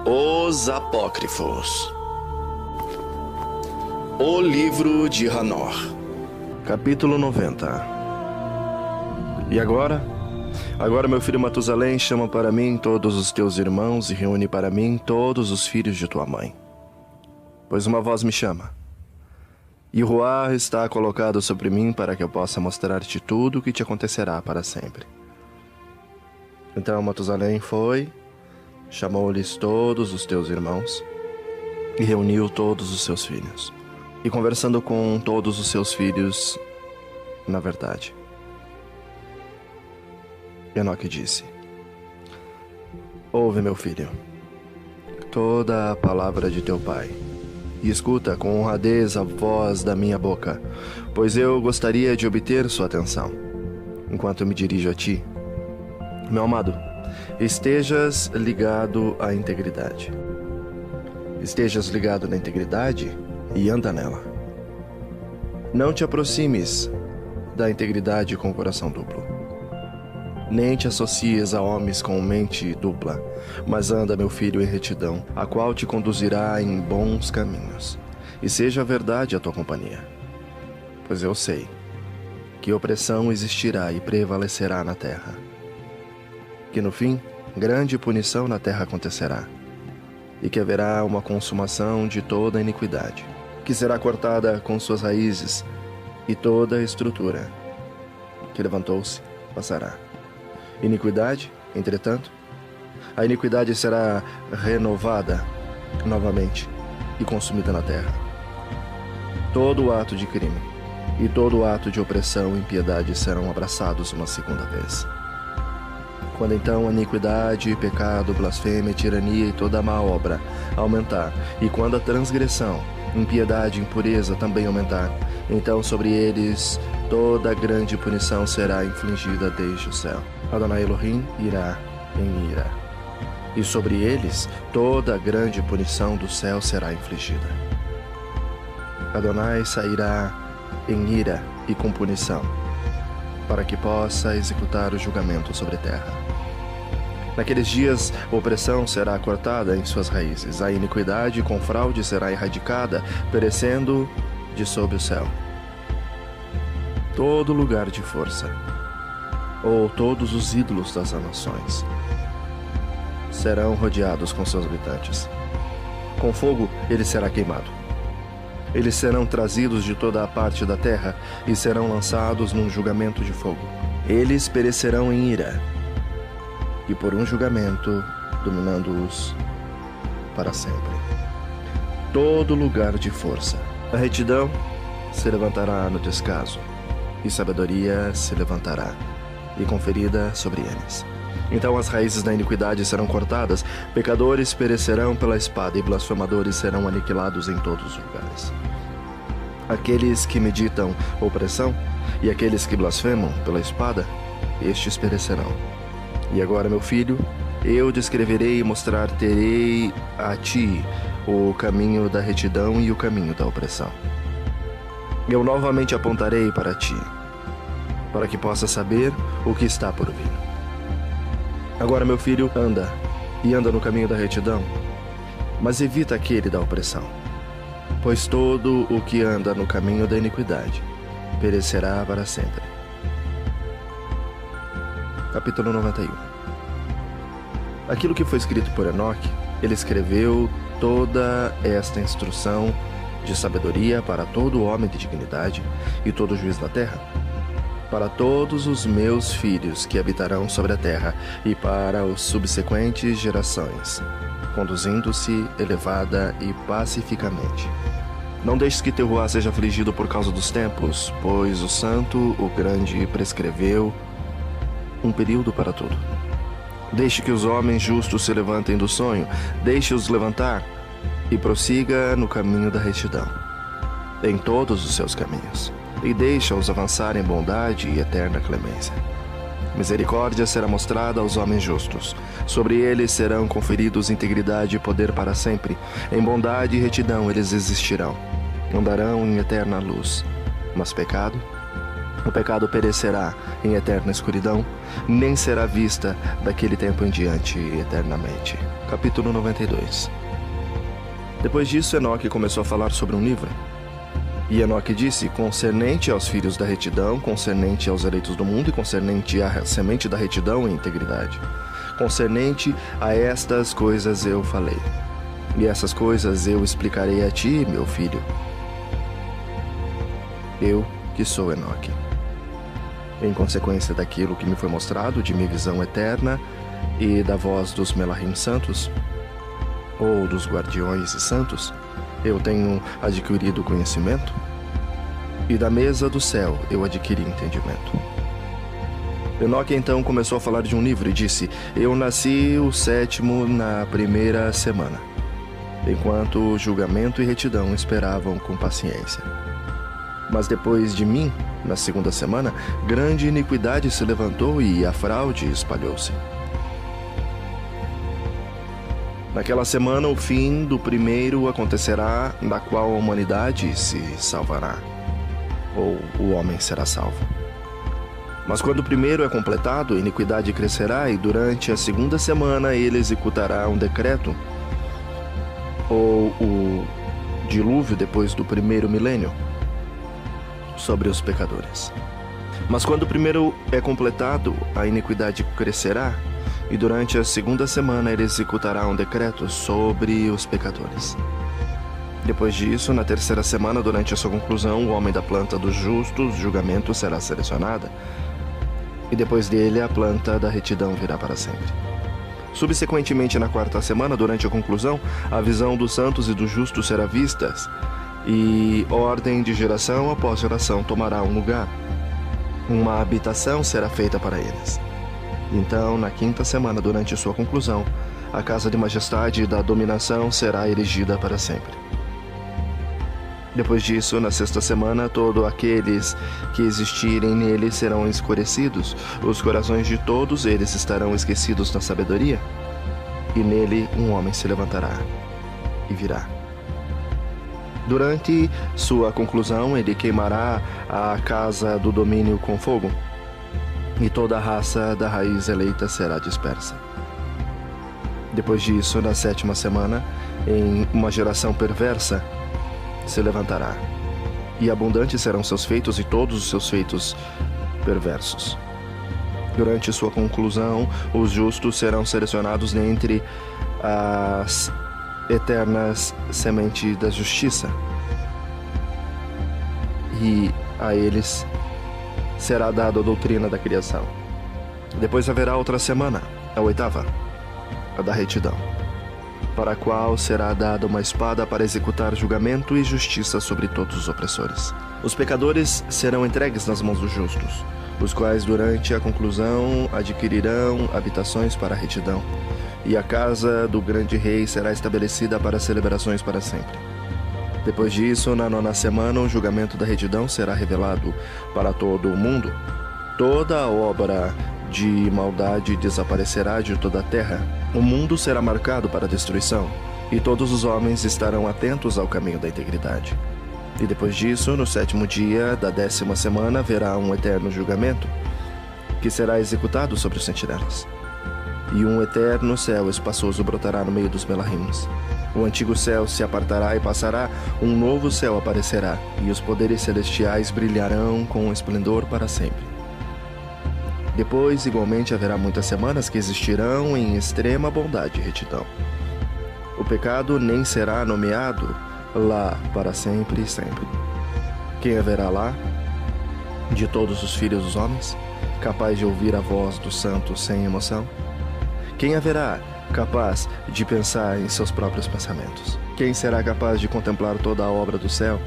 Os Apócrifos. O Livro de Hanor. Capítulo 90. E agora? Agora, meu filho Matusalém, chama para mim todos os teus irmãos e reúne para mim todos os filhos de tua mãe. Pois uma voz me chama. E Ruá está colocado sobre mim para que eu possa mostrar-te tudo o que te acontecerá para sempre. Então Matusalém foi, chamou-lhes todos os teus irmãos e reuniu todos os seus filhos. E conversando com todos os seus filhos, na verdade, Enoque disse: Ouve, meu filho, toda a palavra de teu pai, e escuta com honradez a voz da minha boca, pois eu gostaria de obter sua atenção, enquanto eu me dirijo a ti. Meu amado, estejas ligado à integridade. Estejas ligado na integridade e anda nela. Não te aproximes da integridade com o coração duplo. Nem te associes a homens com mente dupla, mas anda, meu filho, em retidão, a qual te conduzirá em bons caminhos, e seja a verdade a tua companhia. Pois eu sei que opressão existirá e prevalecerá na terra, que no fim grande punição na terra acontecerá, e que haverá uma consumação de toda a iniquidade, que será cortada com suas raízes, e toda a estrutura que levantou-se passará. Iniquidade, entretanto, a iniquidade será renovada novamente e consumida na terra. Todo o ato de crime e todo o ato de opressão e impiedade serão abraçados uma segunda vez. Quando então a iniquidade, pecado, blasfêmia, tirania e toda a má obra aumentar, e quando a transgressão, impiedade e impureza também aumentar, então sobre eles toda grande punição será infligida desde o céu. Adonai Elohim irá em ira, e sobre eles toda grande punição do céu será infligida. Adonai sairá em ira e com punição, para que possa executar o julgamento sobre a terra. Naqueles dias, a opressão será cortada em suas raízes, a iniquidade com fraude será erradicada, perecendo de sob o céu. Todo lugar de força, ou todos os ídolos das nações, serão rodeados com seus habitantes. Com fogo ele será queimado. Eles serão trazidos de toda a parte da terra e serão lançados num julgamento de fogo. Eles perecerão em ira, e por um julgamento, dominando-os para sempre. Todo lugar de força, a retidão se levantará no descaso, e sabedoria se levantará, e conferida sobre eles. Então as raízes da iniquidade serão cortadas, pecadores perecerão pela espada, e blasfemadores serão aniquilados em todos os lugares. Aqueles que meditam opressão, e aqueles que blasfemam pela espada, estes perecerão. E agora, meu filho, eu descreverei e mostrar-terei a ti o caminho da retidão e o caminho da opressão. Eu novamente apontarei para ti, para que possa saber o que está por vir. Agora, meu filho, anda, e anda no caminho da retidão, mas evita aquele da opressão, pois todo o que anda no caminho da iniquidade perecerá para sempre. Capítulo 91. Aquilo que foi escrito por Enoque, ele escreveu toda esta instrução de sabedoria para todo homem de dignidade e todo juiz da terra, para todos os meus filhos que habitarão sobre a terra e para os subsequentes gerações, conduzindo-se elevada e pacificamente. Não deixes que teu Ruá seja afligido por causa dos tempos, pois o Santo, o Grande, prescreveu um período para tudo. Deixe que os homens justos se levantem do sonho, deixe-os levantar e prossiga no caminho da retidão, em todos os seus caminhos, e deixa-os avançar em bondade e eterna clemência. Misericórdia será mostrada aos homens justos, sobre eles serão conferidos integridade e poder para sempre, em bondade e retidão eles existirão, andarão em eterna luz, mas pecado O pecado perecerá em eterna escuridão, nem será vista daquele tempo em diante eternamente. Capítulo 92. Depois disso, Enoque começou a falar sobre um livro. E Enoque disse: concernente aos filhos da retidão, concernente aos eleitos do mundo e concernente à semente da retidão e integridade. Concernente a estas coisas eu falei. E essas coisas eu explicarei a ti, meu filho. Eu que sou Enoque. Em consequência daquilo que me foi mostrado, de minha visão eterna e da voz dos Melahim santos, ou dos guardiões e santos, eu tenho adquirido conhecimento, e da mesa do céu eu adquiri entendimento. Enoque então começou a falar de um livro e disse: eu nasci o 7º na primeira semana, enquanto julgamento e retidão esperavam com paciência. Mas depois de mim, na 2ª semana, grande iniquidade se levantou e a fraude espalhou-se. Naquela semana, o fim do primeiro acontecerá, da qual a humanidade se salvará, ou o homem será salvo. Mas quando o primeiro é completado, a iniquidade crescerá, e durante a 2ª semana ele executará um decreto, ou o dilúvio depois do primeiro milênio, sobre os pecadores. Mas quando o primeiro é completado, a iniquidade crescerá, e durante a 2ª semana ele executará um decreto sobre os pecadores. Depois disso, na 3ª semana, durante a sua conclusão, o homem da planta dos justos, julgamento, será selecionada, e depois dele a planta da retidão virá para sempre. Subsequentemente, na 4ª semana, durante a conclusão, a visão dos santos e dos justos será vista, e ordem de geração após geração tomará um lugar. Uma habitação será feita para eles. Então, na 5ª semana, durante sua conclusão, a casa de majestade e da dominação será erigida para sempre. Depois disso, na 6ª semana, todos aqueles que existirem nele serão escurecidos, os corações de todos eles estarão esquecidos na sabedoria, e nele um homem se levantará e virá. Durante sua conclusão, ele queimará a casa do domínio com fogo, e toda a raça da raiz eleita será dispersa. Depois disso, na 7ª semana, em uma geração perversa, se levantará, e abundantes serão seus feitos e todos os seus feitos perversos. Durante sua conclusão, os justos serão selecionados dentre as eternas semente da justiça, e a eles será dada a doutrina da criação. Depois haverá outra semana, a 8ª, a da retidão, para a qual será dada uma espada para executar julgamento e justiça sobre todos os opressores. Os pecadores serão entregues nas mãos dos justos, os quais durante a conclusão adquirirão habitações para a retidão, e a casa do grande rei será estabelecida para celebrações para sempre. Depois disso, na 9ª semana, o julgamento da retidão será revelado para todo o mundo. Toda a obra de maldade desaparecerá de toda a terra. O mundo será marcado para a destruição, e todos os homens estarão atentos ao caminho da integridade. E depois disso, no 7º dia da 10ª semana, haverá um eterno julgamento, que será executado sobre os sentinelas. E um eterno céu espaçoso brotará no meio dos Melahims. O antigo céu se apartará e passará, um novo céu aparecerá, e os poderes celestiais brilharão com esplendor para sempre. Depois, igualmente, haverá muitas semanas que existirão em extrema bondade e retidão. O pecado nem será nomeado lá para sempre e sempre. Quem haverá lá? De todos os filhos dos homens, capaz de ouvir a voz dos santos sem emoção? Quem haverá capaz de pensar em seus próprios pensamentos? Quem será capaz de contemplar toda a obra do céu?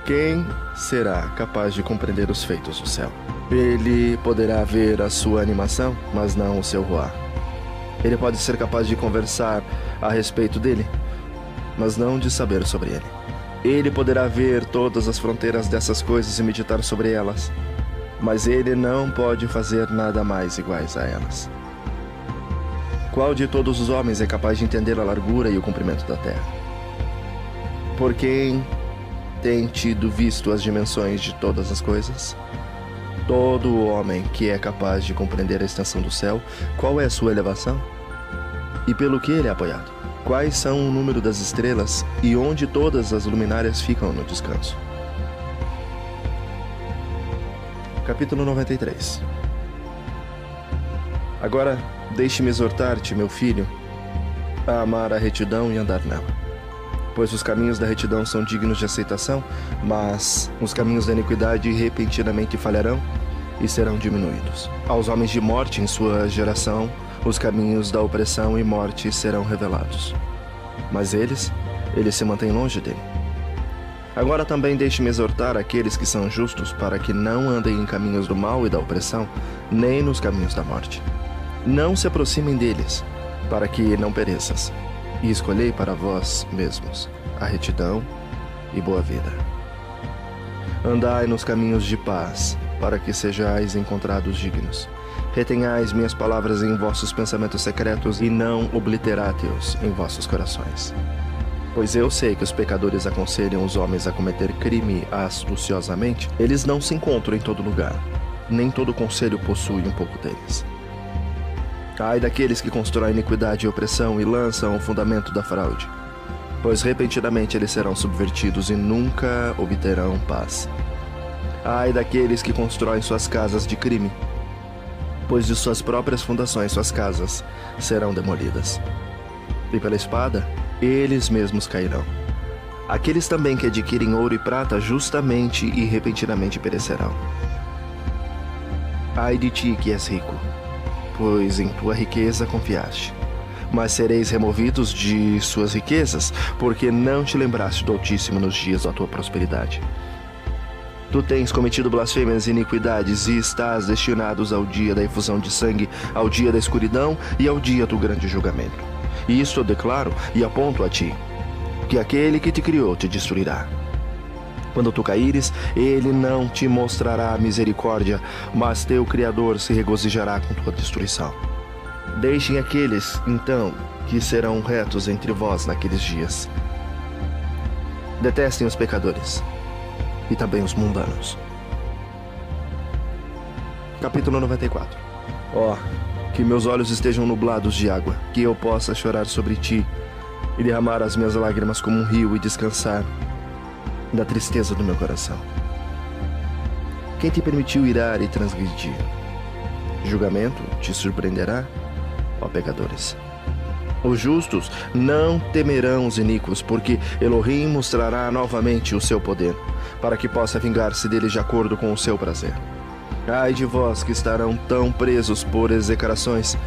Quem será capaz de compreender os feitos do céu? Ele poderá ver a sua animação, mas não o seu roar. Ele pode ser capaz de conversar a respeito dele, mas não de saber sobre ele. Ele poderá ver todas as fronteiras dessas coisas e meditar sobre elas, mas ele não pode fazer nada mais iguais a elas. Qual de todos os homens é capaz de entender a largura e o comprimento da terra? Por quem tem tido visto as dimensões de todas as coisas? Todo homem que é capaz de compreender a extensão do céu, qual é a sua elevação? E pelo que ele é apoiado? Quais são o número das estrelas e onde todas as luminárias ficam no descanso? Capítulo 93. Agora, deixe-me exortar-te, meu filho, a amar a retidão e andar nela. Pois os caminhos da retidão são dignos de aceitação, mas os caminhos da iniquidade repentinamente falharão e serão diminuídos. Aos homens de morte em sua geração, os caminhos da opressão e morte serão revelados. Mas eles se mantêm longe dele. Agora também deixe-me exortar aqueles que são justos para que não andem em caminhos do mal e da opressão, nem nos caminhos da morte. Não se aproximem deles, para que não pereças, e escolhei para vós mesmos a retidão e boa vida. Andai nos caminhos de paz, para que sejais encontrados dignos. Retenhais minhas palavras em vossos pensamentos secretos e não obliterate-os em vossos corações. Pois eu sei que os pecadores aconselham os homens a cometer crime astuciosamente. Eles não se encontram em todo lugar, nem todo conselho possui um pouco deles. Ai daqueles que constroem iniquidade e opressão e lançam o fundamento da fraude, pois repentinamente eles serão subvertidos e nunca obterão paz. Ai daqueles que constroem suas casas de crime, pois de suas próprias fundações suas casas serão demolidas. E pela espada, eles mesmos cairão. Aqueles também que adquirem ouro e prata justamente e repentinamente perecerão. Ai de ti que és rico, pois em tua riqueza confiaste. Mas sereis removidos de suas riquezas, porque não te lembraste do Altíssimo nos dias da tua prosperidade. Tu tens cometido blasfêmias e iniquidades e estás destinados ao dia da efusão de sangue, ao dia da escuridão e ao dia do grande julgamento. E isto eu declaro e aponto a ti, que aquele que te criou te destruirá. Quando tu caíres, ele não te mostrará misericórdia, mas teu Criador se regozijará com tua destruição. Deixem aqueles, então, que serão retos entre vós naqueles dias. Detestem os pecadores e também os mundanos. Capítulo 94. Ó, que meus olhos estejam nublados de água, que eu possa chorar sobre ti e derramar as minhas lágrimas como um rio e descansar da tristeza do meu coração. Quem te permitiu irar e transgredir? Julgamento te surpreenderá, ó pecadores. Os justos não temerão os iníquos, porque Elohim mostrará novamente o seu poder, para que possa vingar-se deles de acordo com o seu prazer. Ai de vós que estarão tão presos por execrações,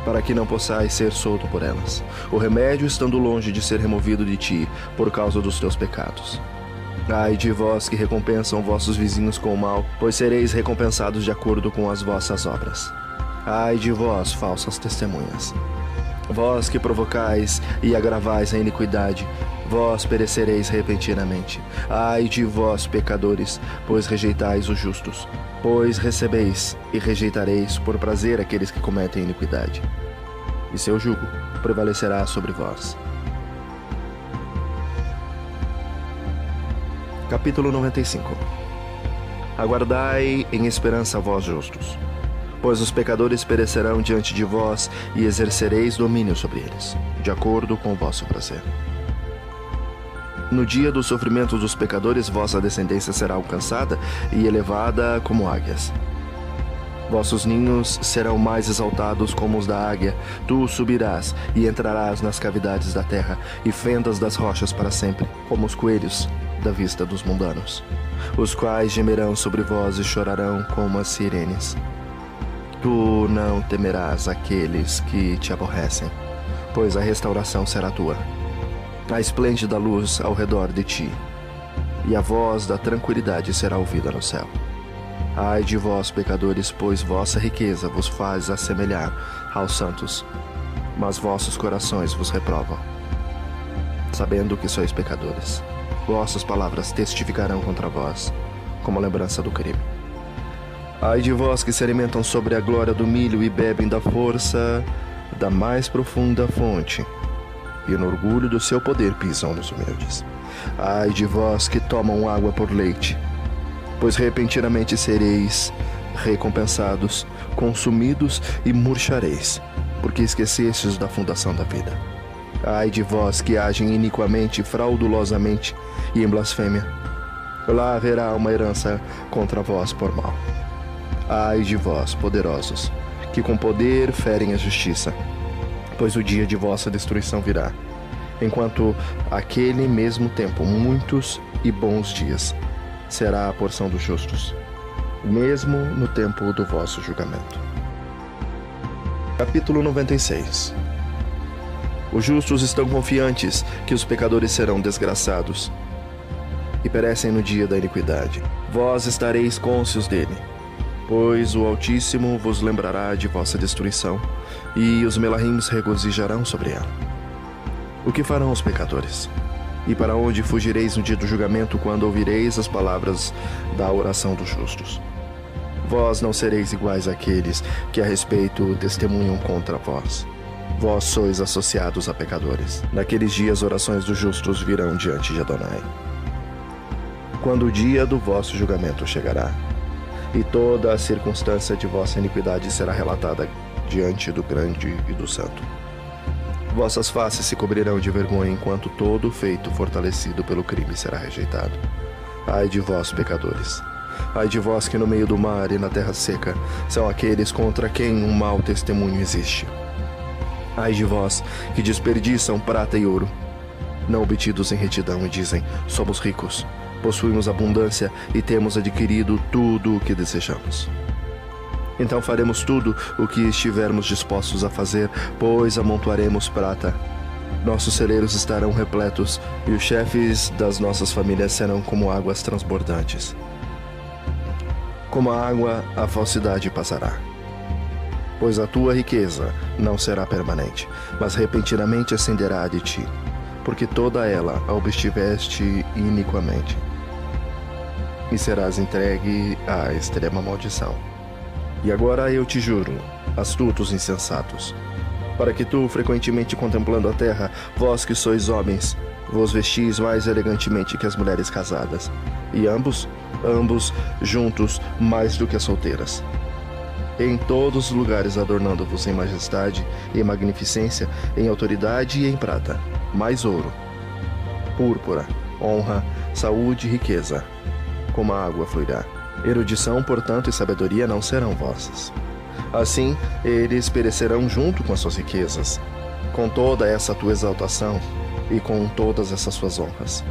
para que não possais ser solto por elas, o remédio estando longe de ser removido de ti, por causa dos teus pecados. Ai de vós que recompensam vossos vizinhos com o mal, pois sereis recompensados de acordo com as vossas obras. Ai de vós, falsas testemunhas! Vós que provocais e agravais a iniquidade, vós perecereis repentinamente. Ai de vós, pecadores, pois rejeitais os justos. Pois recebeis e rejeitareis por prazer aqueles que cometem iniquidade, e seu jugo prevalecerá sobre vós. Capítulo 95. Aguardai em esperança vós justos, pois os pecadores perecerão diante de vós e exercereis domínio sobre eles, de acordo com o vosso prazer. No dia do sofrimento dos pecadores, vossa descendência será alcançada e elevada como águias. Vossos ninhos serão mais exaltados como os da águia. Tu subirás e entrarás nas cavidades da terra e fendas das rochas para sempre, como os coelhos da vista dos mundanos, os quais gemerão sobre vós e chorarão como as sirenes. Tu não temerás aqueles que te aborrecem, pois a restauração será tua. A esplêndida luz ao redor de ti, e a voz da tranquilidade será ouvida no céu. Ai de vós, pecadores, pois vossa riqueza vos faz assemelhar aos santos, mas vossos corações vos reprovam, sabendo que sois pecadores. Vossas palavras testificarão contra vós, como lembrança do crime. Ai de vós que se alimentam sobre a glória do milho e bebem da força da mais profunda fonte, e no orgulho do seu poder pisam nos humildes. Ai de vós que tomam água por leite, pois repentinamente sereis recompensados, consumidos e murchareis, porque esquecestes da fundação da vida. Ai de vós que agem iniquamente, fraudulosamente e em blasfêmia, lá haverá uma herança contra vós por mal. Ai de vós, poderosos, que com poder ferem a justiça, pois o dia de vossa destruição virá, enquanto aquele mesmo tempo muitos e bons dias será a porção dos justos, mesmo no tempo do vosso julgamento. Capítulo 96. Os justos estão confiantes que os pecadores serão desgraçados e perecem no dia da iniquidade. Vós estareis cônscios dele, pois o Altíssimo vos lembrará de vossa destruição, e os Melahim regozijarão sobre ela. O que farão os pecadores? E para onde fugireis no dia do julgamento, quando ouvireis as palavras da oração dos justos? Vós não sereis iguais àqueles que a respeito testemunham contra vós. Vós sois associados a pecadores. Naqueles dias, orações dos justos virão diante de Adonai. Quando o dia do vosso julgamento chegará, e toda a circunstância de vossa iniquidade será relatada diante do grande e do santo. Vossas faces se cobrirão de vergonha, enquanto todo feito fortalecido pelo crime será rejeitado. Ai de vós, pecadores! Ai de vós que no meio do mar e na terra seca são aqueles contra quem um mau testemunho existe. Ai de vós que desperdiçam prata e ouro, não obtidos em retidão, e dizem: somos ricos, possuímos abundância e temos adquirido tudo o que desejamos. Então faremos tudo o que estivermos dispostos a fazer, pois amontoaremos prata. Nossos celeiros estarão repletos, e os chefes das nossas famílias serão como águas transbordantes. Como a água, a falsidade passará. Pois a tua riqueza não será permanente, mas repentinamente ascenderá de ti, porque toda ela a obstiveste iniquamente, e serás entregue à extrema maldição. E agora eu te juro, astutos insensatos, para que tu, frequentemente contemplando a terra, vós que sois homens, vos vestis mais elegantemente que as mulheres casadas, e ambos juntos mais do que as solteiras. Em todos os lugares adornando-vos em majestade e magnificência, em autoridade e em prata, mais ouro, púrpura, honra, saúde e riqueza, como a água fluirá. Erudição, portanto, e sabedoria não serão vossas. Assim, eles perecerão junto com as suas riquezas, com toda essa tua exaltação e com todas essas suas honras.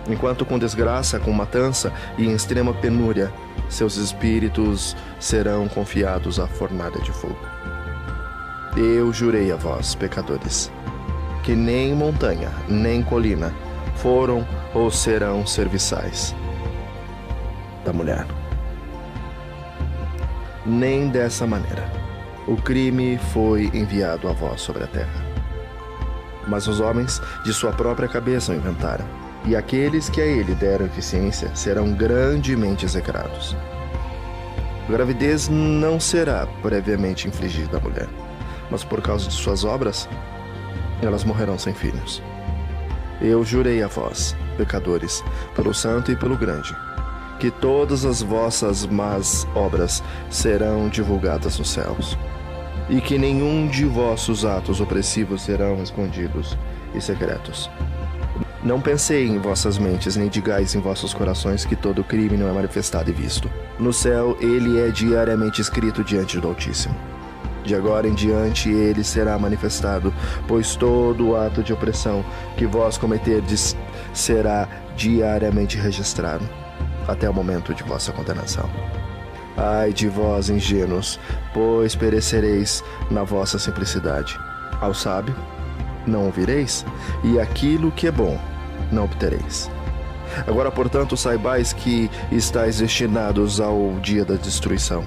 Enquanto com desgraça, com matança e em extrema penúria, seus espíritos serão confiados à fornalha de fogo. Eu jurei a vós, pecadores, que nem montanha, nem colina foram ou serão serviçais da mulher. Nem dessa maneira o crime foi enviado a vós sobre a terra. Mas os homens de sua própria cabeça o inventaram, e aqueles que a ele deram eficiência serão grandemente execrados. Gravidez não será previamente infligida à mulher, mas por causa de suas obras, elas morrerão sem filhos. Eu jurei a vós, pecadores, pelo santo e pelo grande, que todas as vossas más obras serão divulgadas nos céus, e que nenhum de vossos atos opressivos serão escondidos e secretos. Não pensei em vossas mentes, nem digais em vossos corações que todo crime não é manifestado e visto. No céu, ele é diariamente escrito diante do Altíssimo. De agora em diante ele será manifestado, pois todo ato de opressão que vós cometerdes será diariamente registrado, até o momento de vossa condenação. Ai de vós, ingênuos, pois perecereis na vossa simplicidade. Ao sábio não ouvireis, e aquilo que é bom não obtereis. Agora, portanto, saibais que estáis destinados ao dia da destruição.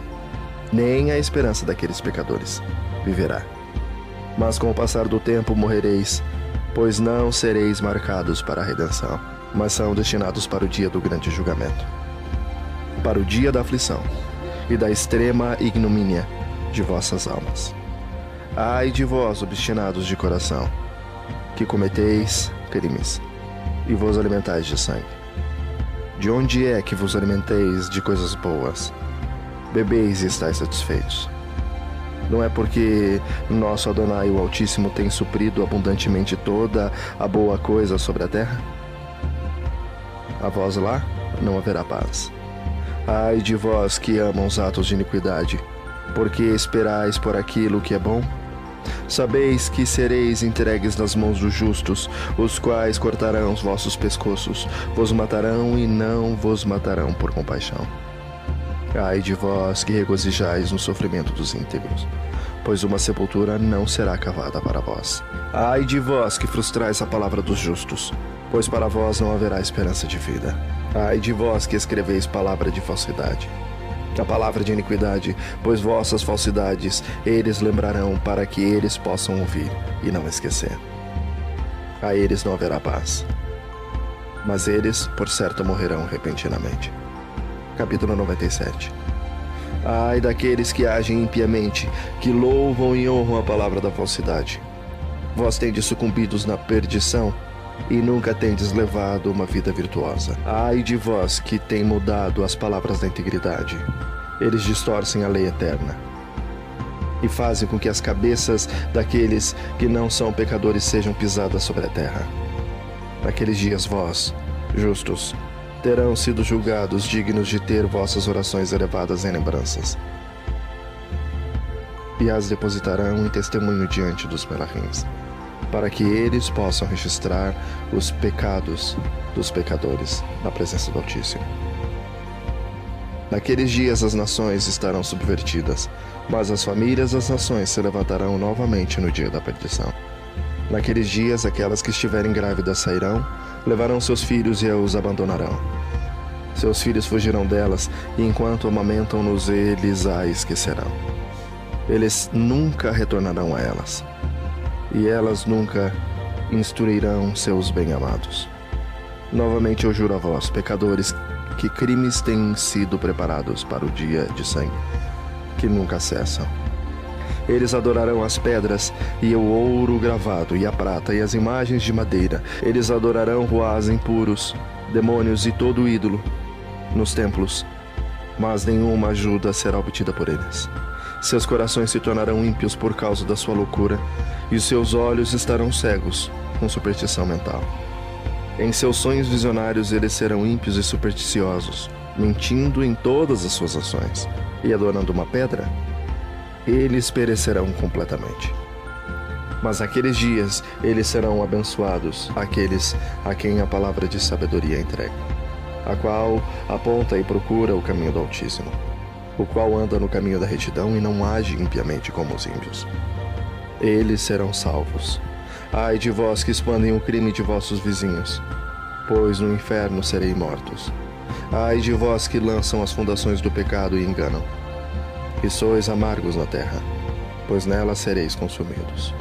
Nem a esperança daqueles pecadores viverá. Mas com o passar do tempo morrereis, pois não sereis marcados para a redenção, mas são destinados para o dia do grande julgamento, para o dia da aflição e da extrema ignomínia de vossas almas. Ai de vós, obstinados de coração, que cometeis crimes, e vos alimentais de sangue? De onde é que vos alimenteis de coisas boas? Bebeis e estáis satisfeitos. Não é porque nosso Adonai, o Altíssimo, tem suprido abundantemente toda a boa coisa sobre a terra? A vós lá não haverá paz. Ai de vós que amam os atos de iniquidade, porque esperais por aquilo que é bom? Sabeis que sereis entregues nas mãos dos justos, os quais cortarão os vossos pescoços, vos matarão e não vos matarão por compaixão. Ai de vós que regozijais no sofrimento dos íntegros, pois uma sepultura não será cavada para vós. Ai de vós que frustrais a palavra dos justos, pois para vós não haverá esperança de vida. Ai de vós que escreveis palavra de falsidade, a palavra de iniquidade, pois vossas falsidades eles lembrarão para que eles possam ouvir e não esquecer. A eles não haverá paz, mas eles, por certo, morrerão repentinamente. Capítulo 97. Ai daqueles que agem impiamente, que louvam e honram a palavra da falsidade. Vós tendes sucumbidos na perdição e nunca tendes levado uma vida virtuosa. Ai de vós que tem mudado as palavras da integridade. Eles distorcem a lei eterna e fazem com que as cabeças daqueles que não são pecadores sejam pisadas sobre a terra. Naqueles dias vós, justos, terão sido julgados dignos de ter vossas orações elevadas em lembranças, e as depositarão em testemunho diante dos melahins, para que eles possam registrar os pecados dos pecadores na presença do Altíssimo. Naqueles dias as nações estarão subvertidas, mas as famílias das nações se levantarão novamente no dia da perdição. Naqueles dias aquelas que estiverem grávidas sairão, levarão seus filhos e os abandonarão. Seus filhos fugirão delas, e enquanto amamentam-nos, eles a esquecerão. Eles nunca retornarão a elas, e elas nunca instruirão seus bem-amados. Novamente eu juro a vós, pecadores, que crimes têm sido preparados para o dia de sangue, que nunca cessam. Eles adorarão as pedras e o ouro gravado, e a prata e as imagens de madeira. Eles adorarão ruás impuros, demônios e todo ídolo nos templos, mas nenhuma ajuda será obtida por eles. Seus corações se tornarão ímpios por causa da sua loucura, e os seus olhos estarão cegos com superstição mental. Em seus sonhos visionários eles serão ímpios e supersticiosos, mentindo em todas as suas ações, e adorando uma pedra, eles perecerão completamente. Mas naqueles dias eles serão abençoados, aqueles a quem a palavra de sabedoria é entregue, a qual aponta e procura o caminho do Altíssimo, o qual anda no caminho da retidão e não age impiamente como os ímpios. Eles serão salvos. Ai de vós que expandem o crime de vossos vizinhos, pois no inferno serei mortos. Ai de vós que lançam as fundações do pecado e enganam, e sois amargos na terra, pois nela sereis consumidos.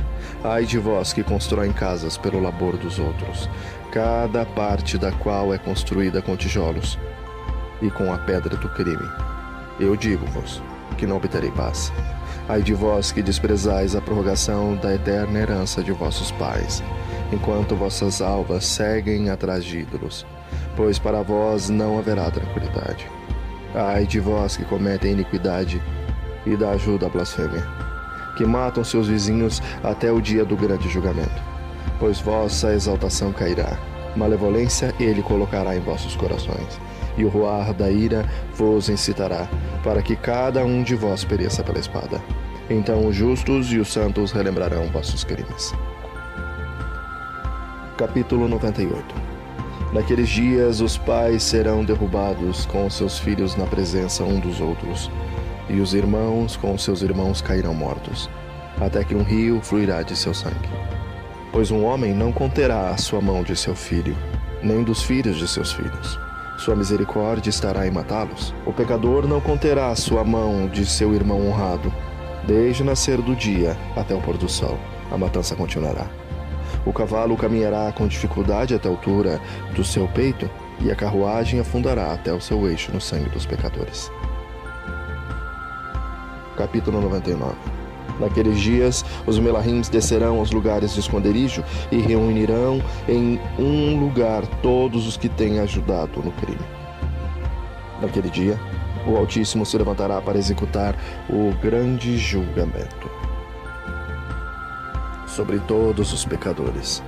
Ai de vós que constroem casas pelo labor dos outros, cada parte da qual é construída com tijolos e com a pedra do crime. Eu digo-vos que não obterei paz. Ai de vós que desprezais a prorrogação da eterna herança de vossos pais, enquanto vossas almas seguem atrás de ídolos, pois para vós não haverá tranquilidade. Ai de vós que cometem iniquidade e dá ajuda à blasfêmia, que matam seus vizinhos até o dia do grande julgamento, pois vossa exaltação cairá, malevolência ele colocará em vossos corações, e o roar da ira vos incitará, para que cada um de vós pereça pela espada. Então os justos e os santos relembrarão vossos crimes. Capítulo 98. Naqueles dias os pais serão derrubados com seus filhos na presença um dos outros, e os irmãos com seus irmãos cairão mortos, até que um rio fluirá de seu sangue. Pois um homem não conterá a sua mão de seu filho, nem dos filhos de seus filhos. Sua misericórdia estará em matá-los. O pecador não conterá a sua mão de seu irmão honrado. Desde o nascer do dia até o pôr do sol, a matança continuará. O cavalo caminhará com dificuldade até a altura do seu peito, e a carruagem afundará até o seu eixo no sangue dos pecadores. Capítulo 99. Naqueles dias, os Melahims descerão aos lugares de esconderijo e reunirão em um lugar todos os que têm ajudado no crime. Naquele dia, o Altíssimo se levantará para executar o grande julgamento sobre todos os pecadores,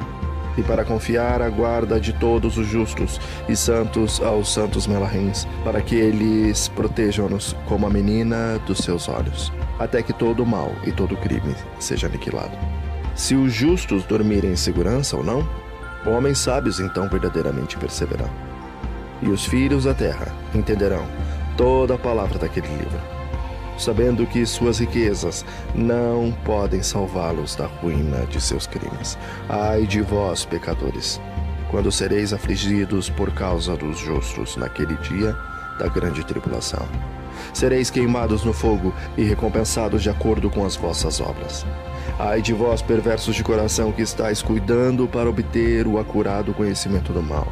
e para confiar a guarda de todos os justos e santos aos santos Melahims, para que eles protejam-nos como a menina dos seus olhos, até que todo o mal e todo o crime seja aniquilado. Se os justos dormirem em segurança ou não, homens sábios então verdadeiramente perceberão. E os filhos da terra entenderão toda a palavra daquele livro, sabendo que suas riquezas não podem salvá-los da ruína de seus crimes. Ai de vós, pecadores, quando sereis afligidos por causa dos justos naquele dia da grande tribulação. Sereis queimados no fogo e recompensados de acordo com as vossas obras. Ai de vós, perversos de coração, que estáis cuidando para obter o acurado conhecimento do mal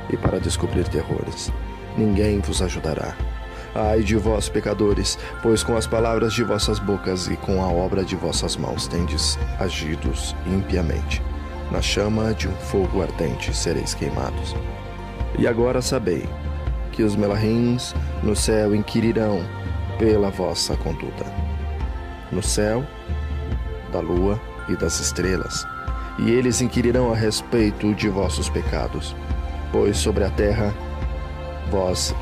e para descobrir terrores. Ninguém vos ajudará. Ai de vós, pecadores, pois com as palavras de vossas bocas e com a obra de vossas mãos tendes agidos impiamente. Na chama de um fogo ardente sereis queimados. E agora sabei que os Melahims no céu inquirirão pela vossa conduta. No céu, da lua e das estrelas, e eles inquirirão a respeito de vossos pecados, pois sobre a terra vós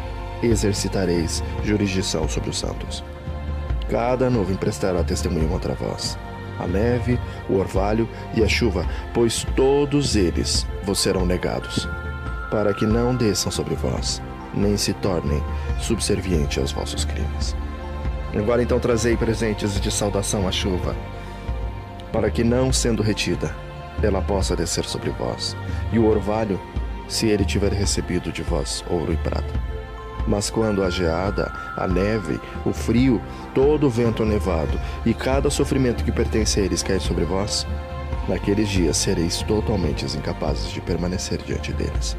exercitareis jurisdição sobre os santos. Cada nuvem prestará testemunho contra vós, a neve, o orvalho e a chuva, pois todos eles vos serão negados, para que não desçam sobre vós, nem se tornem subservientes aos vossos crimes. Agora então trazei presentes de saudação à chuva, para que não sendo retida, ela possa descer sobre vós, e o orvalho, se ele tiver recebido de vós ouro e prata. Mas quando a geada, a neve, o frio, todo o vento nevado e cada sofrimento que pertence a eles cair sobre vós, naqueles dias sereis totalmente incapazes de permanecer diante deles.